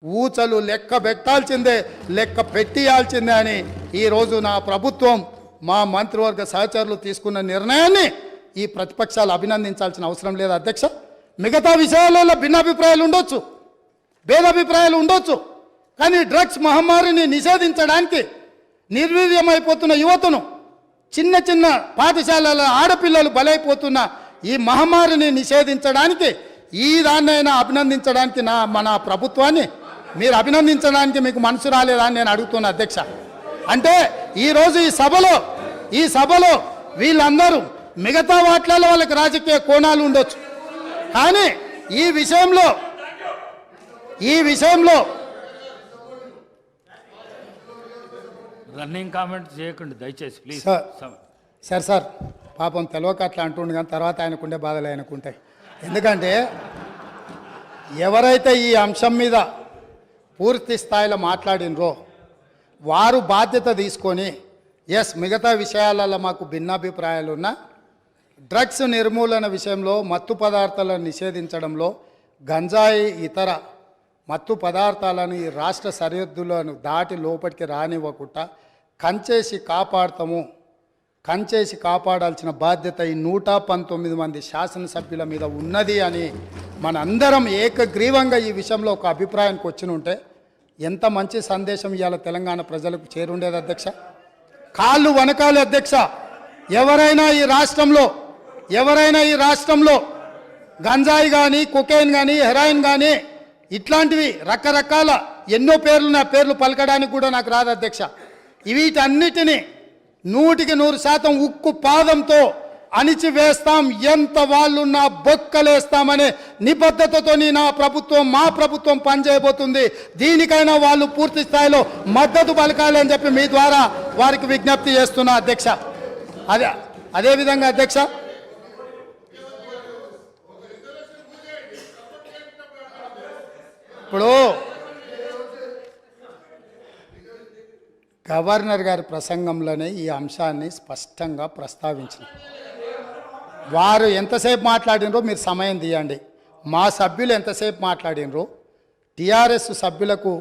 ఊచలు లెక్క పెట్టాల్సిందే, లెక్క పెట్టియాల్సిందే అని ఈరోజు నా ప్రభుత్వం మా మంత్రివర్గ సహచరులు తీసుకున్న నిర్ణయాన్ని ఈ ప్రతిపక్షాలు అభినందించాల్సిన అవసరం లేదు అధ్యక్ష. మిగతా విషయాలలో భిన్నాభిప్రాయాలు ఉండొచ్చు, భేదాభిప్రాయాలు ఉండొచ్చు, కానీ డ్రగ్స్ మహమ్మారిని నిషేధించడానికి నిర్వీర్యమైపోతున్న యువతను, చిన్న చిన్న పాఠశాలల ఆడపిల్లలు బలైపోతున్న ఈ మహమ్మారిని నిషేధించడానికి ఈ దాన్నైనా అభినందించడానికి మన ప్రభుత్వాన్ని మీరు అభినందించడానికి మీకు మనసు రాలేదా అని నేను అడుగుతున్నా అధ్యక్ష. అంటే ఈరోజు ఈ సభలో వీళ్ళందరూ మిగతా వాటిలలో వాళ్ళకి రాజకీయ కోణాలు ఉండొచ్చు, కానీ ఈ విషయంలో రన్నింగ్ కామెంట్ చేయకండి దయచేసి ప్లీజ్. సార్ పాపం తెలియక అట్లా అంటుండే, కానీ తర్వాత ఆయనకుండే బాధలు ఆయనకుంటాయి. ఎందుకంటే ఎవరైతే ఈ అంశం మీద పూర్తి స్థాయిలో మాట్లాడినరో వారు బాధ్యత తీసుకొని మిగతా విషయాలలో మాకు భిన్నాభిప్రాయాలు ఉన్న డ్రగ్స్ నిర్మూలన విషయంలో, మత్తు పదార్థాలను నిషేధించడంలో, గంజాయి ఇతర మత్తు పదార్థాలను ఈ రాష్ట్ర సరిహద్దులను దాటి లోపలికి రానివ్వకుండా కంచేసి కాపాడాల్సిన బాధ్యత ఈ 119 మంది శాసనసభ్యుల మీద ఉన్నది అని మనందరం ఏకగ్రీవంగా ఈ విషయంలో ఒక అభిప్రాయానికి వచ్చినుంటే ఎంత మంచి సందేశం ఇవాళ తెలంగాణ ప్రజలకు చేరుండేది అధ్యక్ష. కాళ్ళు వనకాలి అధ్యక్ష. ఎవరైనా ఈ రాష్ట్రంలో గంజాయి కానీ, కొకైన్ కానీ, హెరాయిన్ కానీ ఇట్లాంటివి రకరకాల ఎన్నో పేర్లు, పేర్లు పలకడానికి కూడా నాకు రాదు అధ్యక్ష. వీటన్నిటినీ 100% ఉక్కు పాదంతో అణిచివేస్తాం, ఎంత వాళ్ళున్నా బొక్కలేస్తామనే నిబద్ధతతో మా ప్రభుత్వం పనిచేయబోతుంది. దీనికైనా వాళ్ళు పూర్తి స్థాయిలో మద్దతు పలకాలి అని చెప్పి మీ ద్వారా వారికి విజ్ఞప్తి చేస్తున్నా అధ్యక్ష. అదేవిధంగా అధ్యక్ష, ఇప్పుడు గవర్నర్ గారి ప్రసంగంలోనే ఈ అంశాన్ని స్పష్టంగా ప్రస్తావించిన వారు ఎంతసేపు మాట్లాడినరో మీరు సమయం తీయండి. మా సభ్యులు ఎంతసేపు మాట్లాడినరో, టీఆర్ఎస్ సభ్యులకు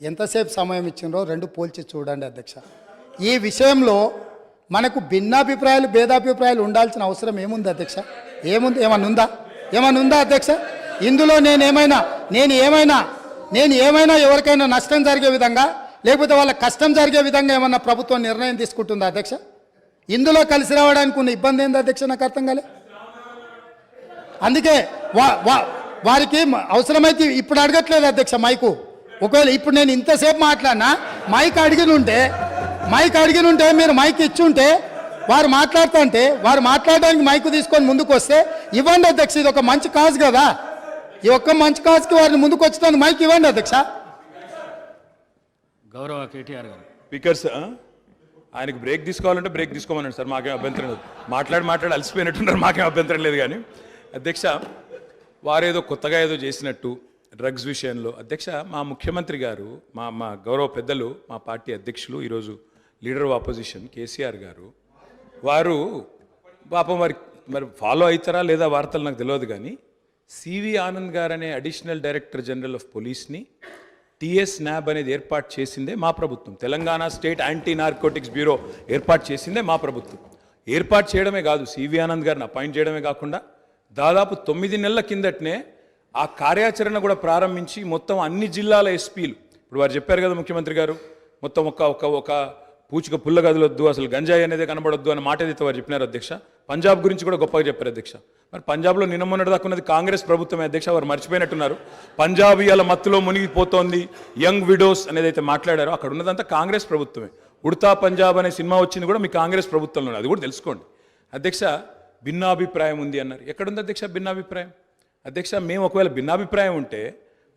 ఎంతసేపు సమయం ఇచ్చినరో రెండు పోల్చి చూడండి అధ్యక్ష. ఈ విషయంలో మనకు భిన్నాభిప్రాయాలు, భేదాభిప్రాయాలు ఉండాల్సిన అవసరం ఏముంది అధ్యక్ష? ఏమన్నా ఉందా అధ్యక్ష? ఇందులో నేను ఏమైనా ఎవరికైనా నష్టం జరిగే విధంగా, లేకపోతే వాళ్ళ కష్టం జరిగే విధంగా ఏమన్నా ప్రభుత్వం నిర్ణయం తీసుకుంటుందా అధ్యక్ష? ఇందులో కలిసి రావడానికి ఉన్న ఇబ్బంది ఏంది అధ్యక్ష? నాకు అర్థం కాలే. అందుకే వారికి అవసరమైతే ఇప్పుడు అడగట్లేదు అధ్యక్ష మైకు. ఒకవేళ ఇప్పుడు నేను ఇంతసేపు మాట్లాడినా మైక్ అడిగిన ఉంటే మీరు మైక్ ఇచ్చుంటే వారు వారు మాట్లాడడానికి మైకు తీసుకొని ముందుకు వస్తే ఇవ్వండి అధ్యక్ష. ఇది ఒక మంచి కాజ్ కదా, ఈ ఒక్క మంచి కాజ్కి వారిని ముందుకు వచ్చినందుకు మైక్ ఇవ్వండి అధ్యక్ష. గౌరవ కేటీఆర్ గారు స్పీకర్స్ ఆయనకు బ్రేక్ తీసుకోవాలంటే బ్రేక్ తీసుకోమన్నాడు సార్, మాకేం అభ్యంతరం లేదు. మాట్లాడి అలసిపోయినట్టున్నారు, మాకేం అభ్యంతరం లేదు. కానీ అధ్యక్ష, వారేదో కొత్తగా ఏదో చేసినట్టు డ్రగ్స్ విషయంలో అధ్యక్ష, మా ముఖ్యమంత్రి గారు, మా గౌరవ పెద్దలు, మా పార్టీ అధ్యక్షులు, ఈరోజు లీడర్ ఆఫ్ ఆపోజిషన్ కేసీఆర్ గారు, వారు పాపం మరి ఫాలో అవుతారా లేదా వార్తలు నాకు తెలియదు, కానీ సివి ఆనంద్ గారు అనే అడిషనల్ డైరెక్టర్ జనరల్ ఆఫ్ పోలీస్ని టీఎస్ న్యాబ్ అనేది ఏర్పాటు చేసిందే మా ప్రభుత్వం. Telangana state anti narcotics bureau ఏర్పాటు చేసిందే మా ప్రభుత్వం. ఏర్పాటు చేయడమే కాదు, సివి ఆనంద్ గారిని అపాయింట్ చేయడమే కాకుండా దాదాపు 9 నెలల కిందటనే ఆ కార్యాచరణ కూడా ప్రారంభించి మొత్తం అన్ని జిల్లాల ఎస్పీలు, ఇప్పుడు వారు చెప్పారు కదా ముఖ్యమంత్రి గారు, మొత్తం ఒక పూచిక పుల్ల గదులొద్దు, అసలు గంజాయి అనేది కనబడొద్దు అనే మాట ఏదైతే వారు చెప్పినారు అధ్యక్ష. పంజాబ్ గురించి కూడా గొప్పగా చెప్పారు అధ్యక్ష. మరి పంజాబ్లో నిన్న మొన్నటి దాకా ఉన్నది కాంగ్రెస్ ప్రభుత్వమే అధ్యక్ష, వారు మర్చిపోయినట్టున్నారు. పంజాబ్ ఇవాళ మత్తులో మునిగిపోతోంది, యంగ్ విడోస్ అనేది అయితే మాట్లాడారో అక్కడ ఉన్నదంతా కాంగ్రెస్ ప్రభుత్వమే. ఉడతా పంజాబ్ అనే సినిమా వచ్చింది కూడా మీ కాంగ్రెస్ ప్రభుత్వంలో, అది కూడా తెలుసుకోండి అధ్యక్ష. భిన్నాభిప్రాయం ఉంది అన్నారు, ఎక్కడుంది అధ్యక్ష భిన్నాభిప్రాయం? అధ్యక్ష, మేము ఒకవేళ భిన్నాభిప్రాయం ఉంటే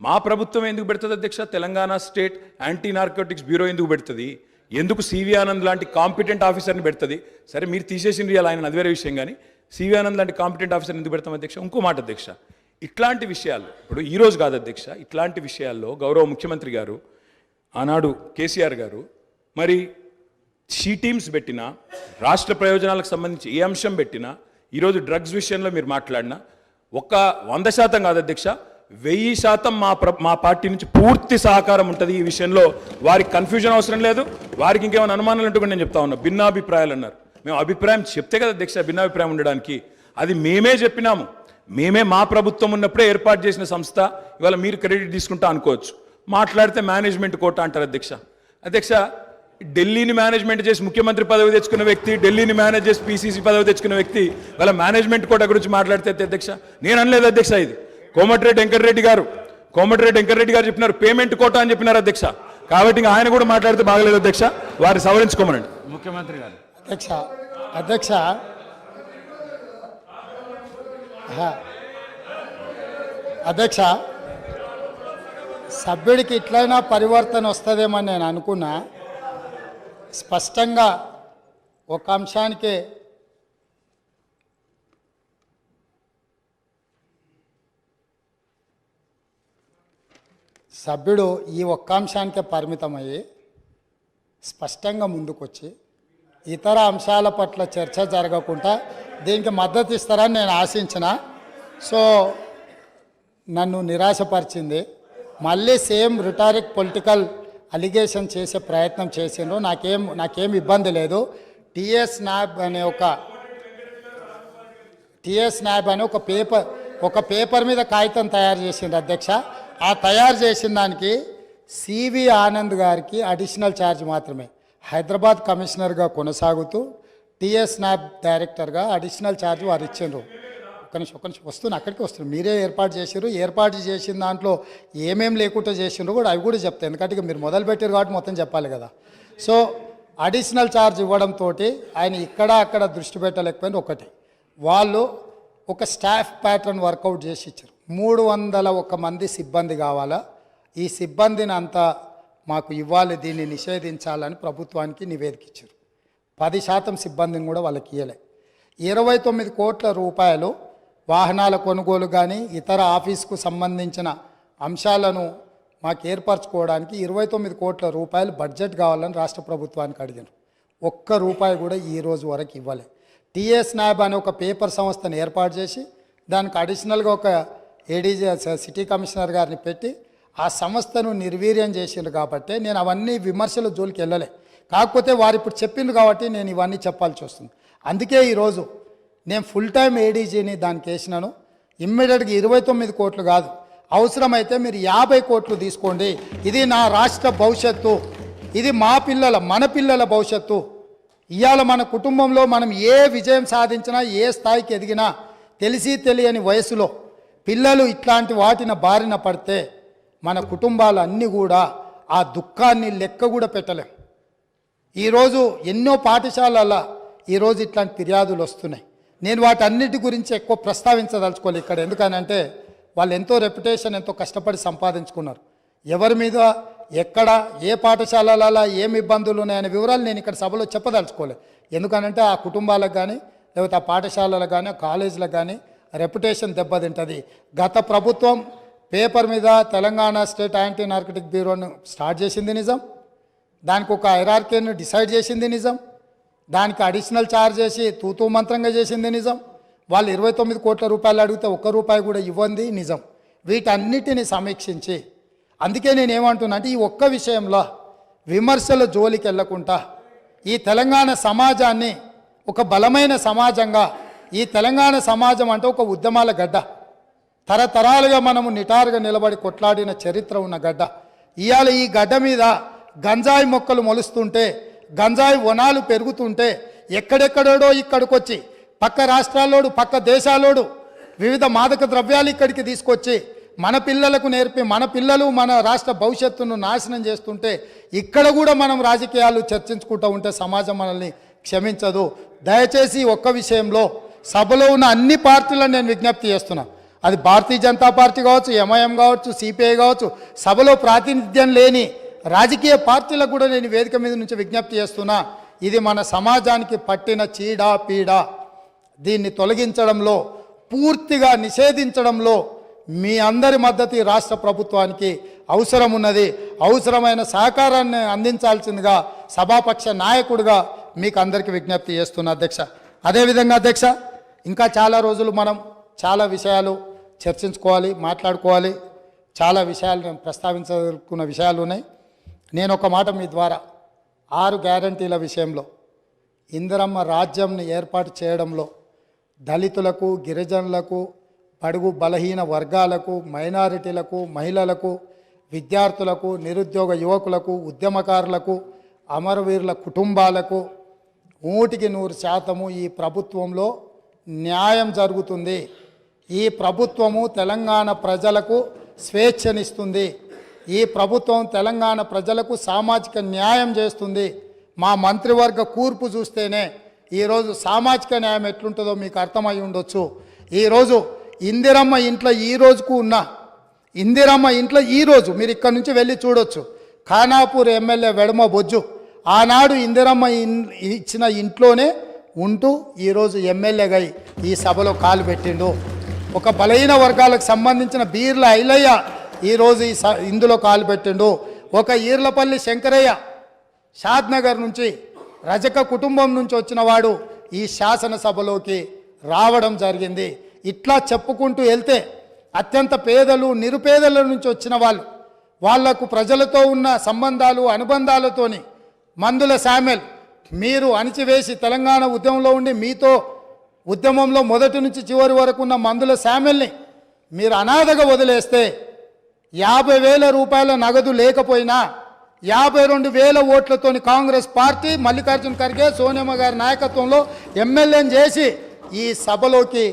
మా ప్రభుత్వం ఎందుకు పెడుతుంది అధ్యక్ష? Telangana state anti narcotics bureau ఎందుకు పెడుతుంది? ఎందుకు సివి ఆనంద్ లాంటి కాంపిటెంట్ ఆఫీసర్ని పెడుతుంది? సరే మీరు తీసేసింది ఇలా ఆయన, అది వేరే విషయం, కానీ సివి ఆనంద్ లాంటి కాంపిటెంట్ ఆఫీసర్ని ఎందుకు పెడతాం అధ్యక్ష? ఇంకో మాట అధ్యక్ష, ఇట్లాంటి విషయాలు ఇప్పుడు ఈరోజు కాదు అధ్యక్ష, ఇట్లాంటి విషయాల్లో గౌరవ ముఖ్యమంత్రి గారు ఆనాడు కేసీఆర్ గారు మరి షీ టీమ్స్ పెట్టినా, రాష్ట్ర ప్రయోజనాలకు సంబంధించి ఏ అంశం పెట్టినా, ఈరోజు డ్రగ్స్ విషయంలో మీరు మాట్లాడినా 100% కాదు అధ్యక్ష, 1000% మా పార్టీ నుంచి పూర్తి సహకారం ఉంటుంది ఈ విషయంలో. వారికి కన్ఫ్యూజన్ అవసరం లేదు, వారికి ఇంకేమైనా అనుమానాలు ఉంటే కూడా నేను చెప్తా ఉన్నా. భిన్నాభిప్రాయాలు అన్నారు, మేము అభిప్రాయం చెప్తే కదా అధ్యక్ష భిన్నాభిప్రాయం ఉండడానికి. అది మేమే చెప్పినాము, మేమే మా ప్రభుత్వం ఉన్నప్పుడే ఏర్పాటు చేసిన సంస్థ. ఇవాళ మీరు క్రెడిట్ తీసుకుంటా అనుకోవచ్చు, మాట్లాడితే మేనేజ్మెంట్ కోట అంటారు అధ్యక్ష. అధ్యక్ష, ఢిల్లీని మేనేజ్మెంట్ చేసి ముఖ్యమంత్రి పదవి తెచ్చుకున్న వ్యక్తి, ఢిల్లీని మేనేజ్ చేసి పీసీసీ పదవి తెచ్చుకున్న వ్యక్తి వాళ్ళ మేనేజ్మెంట్ కోట గురించి మాట్లాడితే అధ్యక్ష నేను అనలేదు అధ్యక్ష. ఇది కోమటిరెడ్డి వెంకటరెడ్డి గారు చెప్పినారు, పేమెంట్ కోట అని చెప్పినారు అధ్యక్ష. కాబట్టి ఇంకా ఆయన కూడా మాట్లాడితే బాగలేదు అధ్యక్ష, వారిని సవరించుకోమనండి. ముఖ్యమంత్రి గారు. అధ్యక్ష అధ్యక్ష సభ్యుడికి ఇట్లయినా పరివర్తన వస్తుందేమని నేను అనుకున్నా. స్పష్టంగా ఒక అంశానికే సభ్యుడు ఈ ఒక్క అంశానికే పరిమితమయ్యి స్పష్టంగా ముందుకొచ్చి ఇతర అంశాల పట్ల చర్చ జరగకుండా దీనికి మద్దతు ఇస్తారని నేను ఆశించిన. సో నన్ను నిరాశపరిచింది. మళ్ళీ సేమ్ రిటారిక్ పొలిటికల్ అలిగేషన్ చేసే ప్రయత్నం చేసిండ్రు. నాకేం ఇబ్బంది లేదు. టిఎస్ నాబ్ అనే ఒక పేపర్ మీద కాగితం తయారు చేసిండ్రు అధ్యక్ష. ఆ తయారు చేసిన దానికి సివి ఆనంద్ గారికి అడిషనల్ ఛార్జ్ మాత్రమే, హైదరాబాద్ కమిషనర్గా కొనసాగుతూ టిఎస్ నాబ్ డైరెక్టర్గా అడిషనల్ ఛార్జ్ వారు ఇచ్చిండ్రు. ఒక్క నిమిషం అక్కడికి వస్తున్నాను. మీరే ఏర్పాటు చేసారు, ఏర్పాటు చేసిన దాంట్లో ఏమేం లేకుండా చేసిండ్రు కూడా అవి కూడా చెప్తాను, ఎందుకంటే ఇక మీరు మొదలుపెట్టారు కాబట్టి మొత్తం చెప్పాలి కదా. సో అడిషనల్ ఛార్జ్ ఇవ్వడంతో ఆయన ఇక్కడ అక్కడ దృష్టి పెట్టలేకపోయింది. ఒకటి, వాళ్ళు ఒక స్టాఫ్ ప్యాటర్న్ వర్కౌట్ చేసి ఇచ్చారు. 301 మంది సిబ్బంది కావాలా, ఈ సిబ్బందిని అంతా మాకు ఇవ్వాలి, దీన్ని నిషేధించాలని ప్రభుత్వానికి నివేదిక ఇచ్చారు. 10% సిబ్బందిని కూడా వాళ్ళకి ఇవ్వలే. 29 కోట్ల రూపాయలు వాహనాల కొనుగోలు కానీ ఇతర ఆఫీస్కు సంబంధించిన అంశాలను మాకు ఏర్పరచుకోవడానికి 29 కోట్ల రూపాయలు బడ్జెట్ కావాలని రాష్ట్ర ప్రభుత్వానికి అడిగారు. ₹1 కూడా ఈ రోజు వరకు ఇవ్వలే. టిఎస్ నాబ్ అనే ఒక పేపర్ సంస్థను ఏర్పాటు చేసి దానికి అడిషనల్గా ఒక ఏడీజీ సిటీ కమిషనర్ గారిని పెట్టి ఆ సంస్థను నిర్వీర్యం చేసిండ్రు. కాబట్టి నేను అవన్నీ విమర్శల జోలికి వెళ్ళలే. కాకపోతే వారు ఇప్పుడు చెప్పిండ్రు కాబట్టి నేను ఇవన్నీ చెప్పాల్సి వస్తుంది. అందుకే ఈరోజు నేను ఫుల్ టైం ఏడీజీని దానికి వేసినాను. ఇమ్మీడియట్గా 29 కోట్లు కాదు, అవసరమైతే మీరు 50 కోట్లు తీసుకోండి. ఇది నా రాష్ట్ర భవిష్యత్తు, ఇది మన పిల్లల భవిష్యత్తు. ఇవాళ మన కుటుంబంలో మనం ఏ విజయం సాధించినా, ఏ స్థాయికి ఎదిగినా తెలిసి తెలియని వయసులో పిల్లలు ఇట్లాంటి వాటిన బారిన పడితే మన కుటుంబాలు అన్నీ కూడా ఆ దుఃఖాన్ని లెక్క కూడా పెట్టలేం. ఈరోజు ఎన్నో పాఠశాలల్లో ఈరోజు ఇట్లాంటి ఫిర్యాదులు వస్తున్నాయి. నేను వాటన్నిటి గురించి ఎక్కువ ప్రస్తావించదలుచుకోలేదు ఇక్కడ. ఎందుకనంటే వాళ్ళు ఎంతో రెప్యుటేషన్, ఎంతో కష్టపడి సంపాదించుకున్నారు. ఎవరి మీద ఎక్కడ ఏ పాఠశాలలలో ఏమి ఇబ్బందులు ఉన్నాయనే వివరాలు నేను ఇక్కడ సభలో చెప్పదలుచుకోలేదు. ఎందుకనంటే ఆ కుటుంబాలకు కానీ లేకపోతే ఆ పాఠశాలలకు కానీ ఆ కాలేజీలకు కానీ రెప్యుటేషన్ దెబ్బతింటుంది. గత ప్రభుత్వం పేపర్ మీద తెలంగాణ స్టేట్ యాంటీ నార్కటిక్ బ్యూరోను స్టార్ట్ చేసింది నిజం, దానికి ఒక హైరార్కీని డిసైడ్ చేసింది నిజం, దానికి అడిషనల్ ఛార్జ్ చేసి తూతూ మంత్రంగా చేసింది నిజం. వాళ్ళు 29 కోట్ల రూపాయలు అడిగితే ₹1 కూడా ఇవ్వండి నిజం. వీటన్నిటిని సమీక్షించి, అందుకే నేను ఏమంటున్నా అంటే ఈ ఒక్క విషయంలో విమర్శల జోలికి వెళ్లకుండా ఈ తెలంగాణ సమాజాన్ని ఒక బలమైన సమాజంగా, ఈ తెలంగాణ సమాజం అంటే ఒక ఉద్యమాల గడ్డ, తరతరాలుగా మనము నిటారుగా నిలబడి కొట్లాడిన చరిత్ర ఉన్న గడ్డ. ఇవాళ ఈ గడ్డ మీద గంజాయి మొక్కలు మొలుస్తుంటే, గంజాయి వనాలు పెరుగుతుంటే ఎక్కడెక్కడో ఇక్కడికొచ్చి పక్క రాష్ట్రాల్లోడు పక్క దేశాల్లోడు వివిధ మాదక ద్రవ్యాలు ఇక్కడికి తీసుకొచ్చి మన పిల్లలకు నేర్పి మన పిల్లలు మన రాష్ట్ర భవిష్యత్తును నాశనం చేస్తుంటే ఇక్కడ కూడా మనం రాజకీయాలు చర్చించుకుంటూ ఉంటే సమాజం మనల్ని క్షమించదు. దయచేసి ఒక్క విషయంలో సభలో ఉన్న అన్ని పార్టీలను నేను విజ్ఞప్తి చేస్తున్నా, అది భారతీయ జనతా పార్టీ కావచ్చు, ఎంఐఎం కావచ్చు, సిపిఐ కావచ్చు, సభలో ప్రాతినిధ్యం లేని రాజకీయ పార్టీలకు కూడా నేను వేదిక మీద నుంచి విజ్ఞప్తి చేస్తున్నా, ఇది మన సమాజానికి పట్టిన చీడ పీడ, దీన్ని తొలగించడంలో పూర్తిగా నిషేధించడంలో మీ అందరి మద్దతు రాష్ట్ర ప్రభుత్వానికి అవసరం ఉన్నది. అవసరమైన సహకారాన్ని అందించాల్సిందిగా సభాపక్ష నాయకుడిగా మీకు అందరికీ విజ్ఞప్తి చేస్తున్నా అధ్యక్ష. అదేవిధంగా అధ్యక్ష, ఇంకా చాలా రోజులు మనం చాలా విషయాలు చర్చించుకోవాలి, మాట్లాడుకోవాలి. చాలా విషయాలు నేను ప్రస్తావించదలుచుకున్న విషయాలు ఉన్నాయి. నేను ఒక మాట మీ ద్వారా 6 గ్యారంటీల విషయంలో ఇందిరమ్మ రాజ్యంని ఏర్పాటు చేయడంలో దళితులకు, గిరిజనులకు, బడుగు బలహీన వర్గాలకు, మైనారిటీలకు, మహిళలకు, విద్యార్థులకు, నిరుద్యోగ యువకులకు, ఉద్యమకారులకు, అమరవీరుల కుటుంబాలకు 100% ఈ ప్రభుత్వంలో న్యాయం జరుగుతుంది. ఈ ప్రభుత్వము తెలంగాణ ప్రజలకు స్వేచ్ఛనిస్తుంది. ఈ ప్రభుత్వం తెలంగాణ ప్రజలకు సామాజిక న్యాయం చేస్తుంది. మా మంత్రివర్గ కూర్పు చూస్తేనే ఈరోజు సామాజిక న్యాయం ఎట్లుంటుందో మీకు అర్థమై ఉండొచ్చు. ఈరోజు ఇందిరమ్మ ఇంట్లో ఈ రోజుకు ఉన్న ఇందిరమ్మ ఇంట్లో ఈరోజు మీరు ఇక్కడ నుంచి వెళ్ళి చూడొచ్చు. ఖానాపూర్ ఎమ్మెల్యే వెడమ బొజ్జు ఆనాడు ఇందిరమ్మ ఇచ్చిన ఇంట్లోనే ఉంటూ ఈరోజు ఎమ్మెల్యేగా ఈ సభలో కాలు పెట్టిండు. ఒక బలహీన వర్గాలకు సంబంధించిన బీర్ల ఐలయ్య ఈరోజు ఇందులో కాలు పెట్టిండు. ఒక ఈర్లపల్లి శంకరయ్య షాద్నగర్ నుంచి రజక కుటుంబం నుంచి వచ్చిన వాడు ఈ శాసనసభలోకి రావడం జరిగింది. ఇట్లా చెప్పుకుంటూ వెళ్తే అత్యంత పేదలు, నిరుపేదల నుంచి వచ్చిన వాళ్లకు ప్రజలతో ఉన్న సంబంధాలు, అనుబంధాలతోని మందుల శామ్యుల్ మీరు అణిచివేసి తెలంగాణ ఉద్యమంలో ఉండి మీతో ఉద్యమంలో మొదటి నుంచి చివరి వరకు ఉన్న మందుల శామ్యుల్ని మీరు అనాథగా వదిలేస్తే 50,000 రూపాయల నగదు లేకపోయినా 52,000 ఓట్లతోని కాంగ్రెస్ పార్టీ మల్లికార్జున ఖర్గే, సోనియమ్మ గారి నాయకత్వంలో ఎమ్మెల్యేని చేసి ఈ సభలోకి